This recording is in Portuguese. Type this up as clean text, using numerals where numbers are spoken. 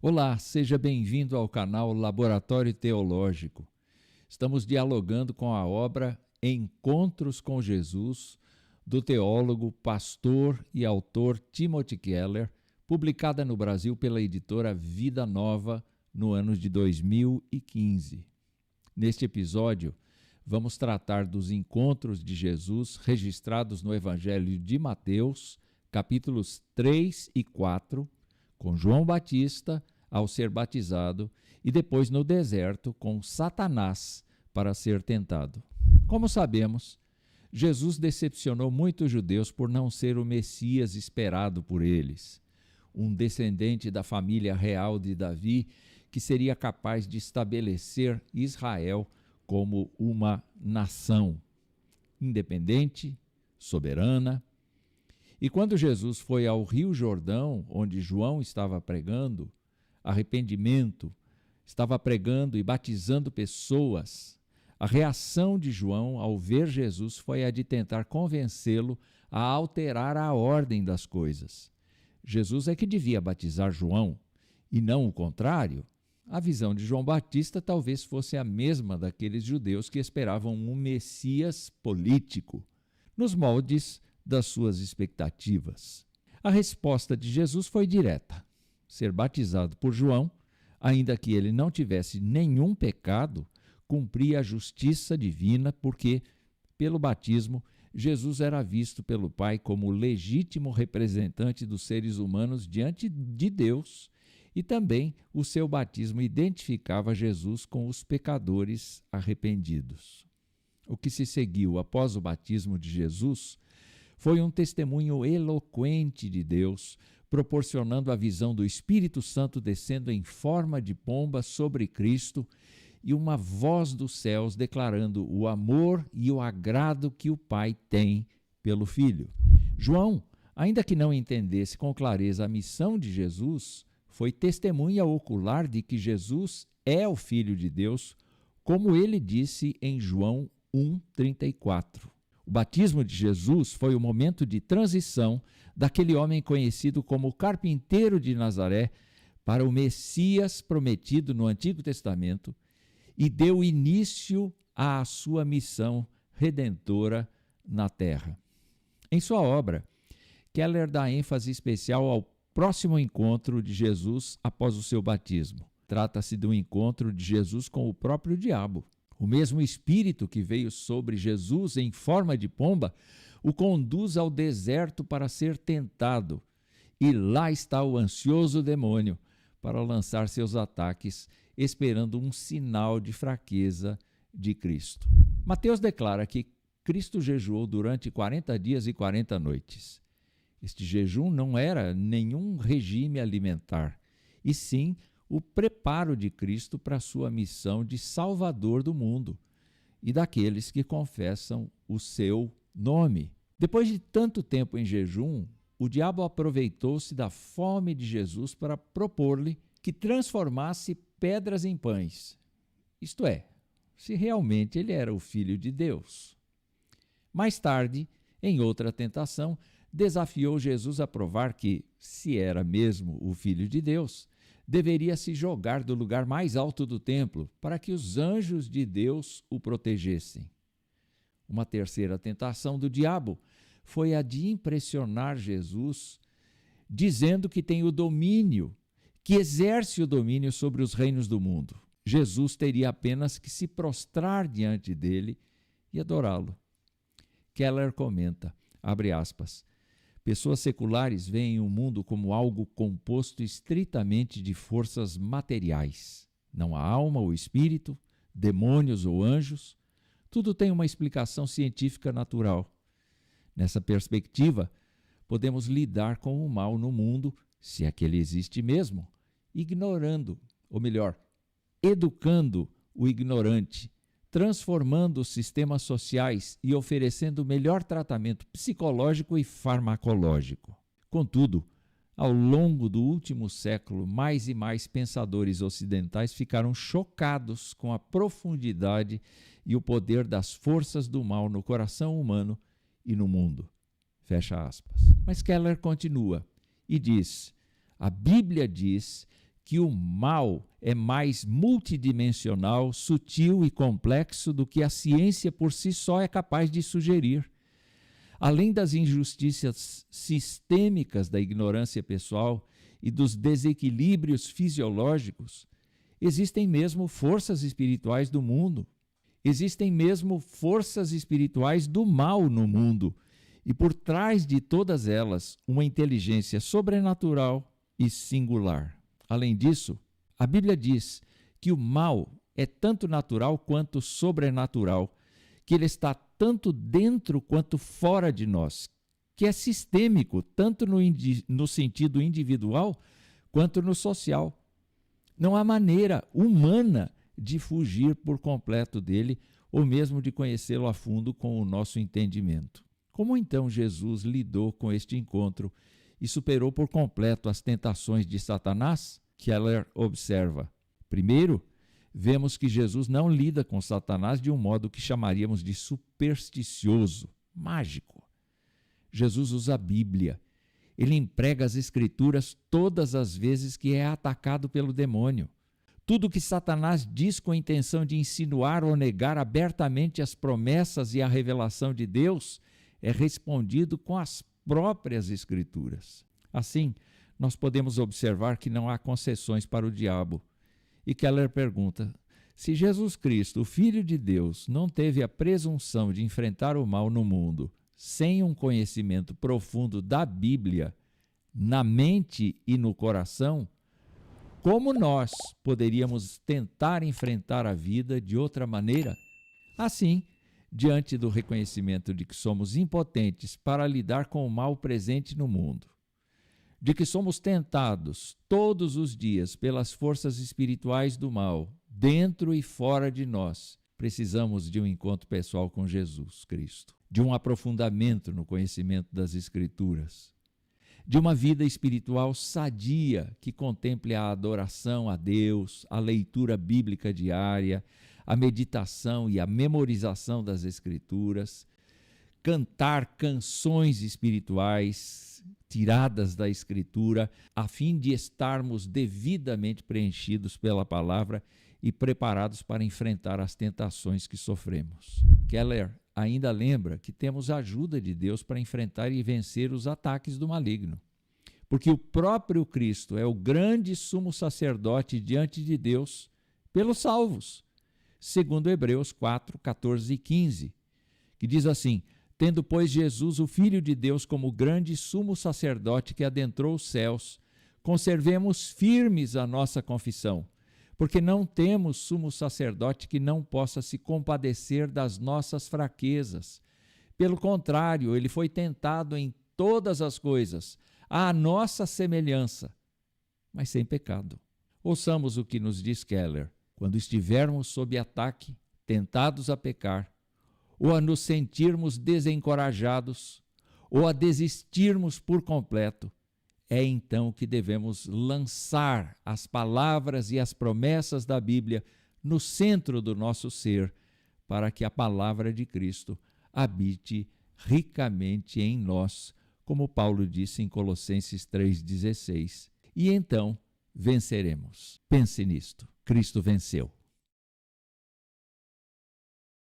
Olá, seja bem-vindo ao canal Laboratório Teológico. Estamos dialogando com a obra Encontros com Jesus, do teólogo, pastor e autor Timothy Keller, publicada no Brasil pela editora Vida Nova no ano de 2015. Neste episódio, vamos tratar dos encontros de Jesus registrados no Evangelho de Mateus, capítulos 3 e 4, com João Batista ao ser batizado e depois no deserto com Satanás para ser tentado. Como sabemos, Jesus decepcionou muitos judeus por não ser o Messias esperado por eles, um descendente da família real de Davi que seria capaz de estabelecer Israel como uma nação independente, soberana. E quando Jesus foi ao Rio Jordão, onde João estava pregando arrependimento, estava pregando e batizando pessoas, a reação de João ao ver Jesus foi a de tentar convencê-lo a alterar a ordem das coisas. Jesus é que devia batizar João, e não o contrário. A visão de João Batista talvez fosse a mesma daqueles judeus que esperavam um Messias político, nos moldes das suas expectativas. A resposta de Jesus foi direta: ser batizado por João, ainda que ele não tivesse nenhum pecado, cumpria a justiça divina, porque, pelo batismo, Jesus era visto pelo Pai como legítimo representante dos seres humanos diante de Deus, e também o seu batismo identificava Jesus com os pecadores arrependidos. O que se seguiu após o batismo de Jesus foi um testemunho eloquente de Deus, proporcionando a visão do Espírito Santo descendo em forma de pomba sobre Cristo e uma voz dos céus declarando o amor e o agrado que o Pai tem pelo Filho. João, ainda que não entendesse com clareza a missão de Jesus, foi testemunha ocular de que Jesus é o Filho de Deus, como ele disse em João 1,34. O batismo de Jesus foi o momento de transição daquele homem conhecido como o carpinteiro de Nazaré para o Messias prometido no Antigo Testamento e deu início à sua missão redentora na terra. Em sua obra, Keller dá ênfase especial ao próximo encontro de Jesus após o seu batismo. Trata-se do encontro de Jesus com o próprio diabo. O mesmo Espírito que veio sobre Jesus em forma de pomba o conduz ao deserto para ser tentado. E lá está o ansioso demônio para lançar seus ataques, esperando um sinal de fraqueza de Cristo. Mateus declara que Cristo jejuou durante 40 dias e 40 noites. Este jejum não era nenhum regime alimentar, e sim o preparo de Cristo para a sua missão de Salvador do mundo e daqueles que confessam o seu nome. Depois de tanto tempo em jejum, o diabo aproveitou-se da fome de Jesus para propor-lhe que transformasse pedras em pães, isto é, se realmente ele era o Filho de Deus. Mais tarde, em outra tentação, desafiou Jesus a provar que, se era mesmo o Filho de Deus, deveria se jogar do lugar mais alto do templo para que os anjos de Deus o protegessem. Uma terceira tentação do diabo foi a de impressionar Jesus, dizendo que tem o domínio, que exerce o domínio sobre os reinos do mundo. Jesus teria apenas que se prostrar diante dele e adorá-lo. Keller comenta, abre aspas, pessoas seculares veem o mundo como algo composto estritamente de forças materiais. Não há alma ou espírito, demônios ou anjos. Tudo tem uma explicação científica natural. Nessa perspectiva, podemos lidar com o mal no mundo, se é que ele existe mesmo, ignorando, ou melhor, educando o ignorante, transformando os sistemas sociais e oferecendo melhor tratamento psicológico e farmacológico. Contudo, ao longo do último século, mais e mais pensadores ocidentais ficaram chocados com a profundidade e o poder das forças do mal no coração humano e no mundo. Fecha aspas. Mas Keller continua e diz: a Bíblia diz que o mal é mais multidimensional, sutil e complexo do que a ciência por si só é capaz de sugerir. Além das injustiças sistêmicas da ignorância pessoal e dos desequilíbrios fisiológicos, existem mesmo forças espirituais do mundo. Existem mesmo forças espirituais do mal no mundo. E por trás de todas elas, uma inteligência sobrenatural e singular. Além disso, a Bíblia diz que o mal é tanto natural quanto sobrenatural, que ele está tanto dentro quanto fora de nós, que é sistêmico, tanto no sentido individual quanto no social. Não há maneira humana de fugir por completo dele ou mesmo de conhecê-lo a fundo com o nosso entendimento. Como então Jesus lidou com este encontro e superou por completo as tentações de Satanás? Keller observa. Primeiro, vemos que Jesus não lida com Satanás de um modo que chamaríamos de supersticioso, mágico. Jesus usa a Bíblia. Ele emprega as Escrituras todas as vezes que é atacado pelo demônio. Tudo que Satanás diz com a intenção de insinuar ou negar abertamente as promessas e a revelação de Deus é respondido com as próprias Escrituras. Assim, nós podemos observar que não há concessões para o diabo. E Keller pergunta, se Jesus Cristo, o Filho de Deus, não teve a presunção de enfrentar o mal no mundo sem um conhecimento profundo da Bíblia, na mente e no coração, como nós poderíamos tentar enfrentar a vida de outra maneira? Assim, diante do reconhecimento de que somos impotentes para lidar com o mal presente no mundo, de que somos tentados todos os dias pelas forças espirituais do mal, dentro e fora de nós, precisamos de um encontro pessoal com Jesus Cristo, de um aprofundamento no conhecimento das Escrituras, de uma vida espiritual sadia que contemple a adoração a Deus, a leitura bíblica diária, a meditação e a memorização das Escrituras, cantar canções espirituais tiradas da Escritura, a fim de estarmos devidamente preenchidos pela palavra e preparados para enfrentar as tentações que sofremos. Keller ainda lembra que temos a ajuda de Deus para enfrentar e vencer os ataques do maligno, porque o próprio Cristo é o grande sumo sacerdote diante de Deus pelos salvos, segundo Hebreus 4, 14 e 15, que diz assim, tendo, pois, Jesus, o Filho de Deus, como grande sumo sacerdote que adentrou os céus, conservemos firmes a nossa confissão, porque não temos sumo sacerdote que não possa se compadecer das nossas fraquezas. Pelo contrário, ele foi tentado em todas as coisas, à nossa semelhança, mas sem pecado. Ouçamos o que nos diz Keller. Quando estivermos sob ataque, tentados a pecar, ou a nos sentirmos desencorajados, ou a desistirmos por completo, é então que devemos lançar as palavras e as promessas da Bíblia no centro do nosso ser, para que a palavra de Cristo habite ricamente em nós, como Paulo disse em Colossenses 3,16. E então venceremos. Pense nisto: Cristo venceu.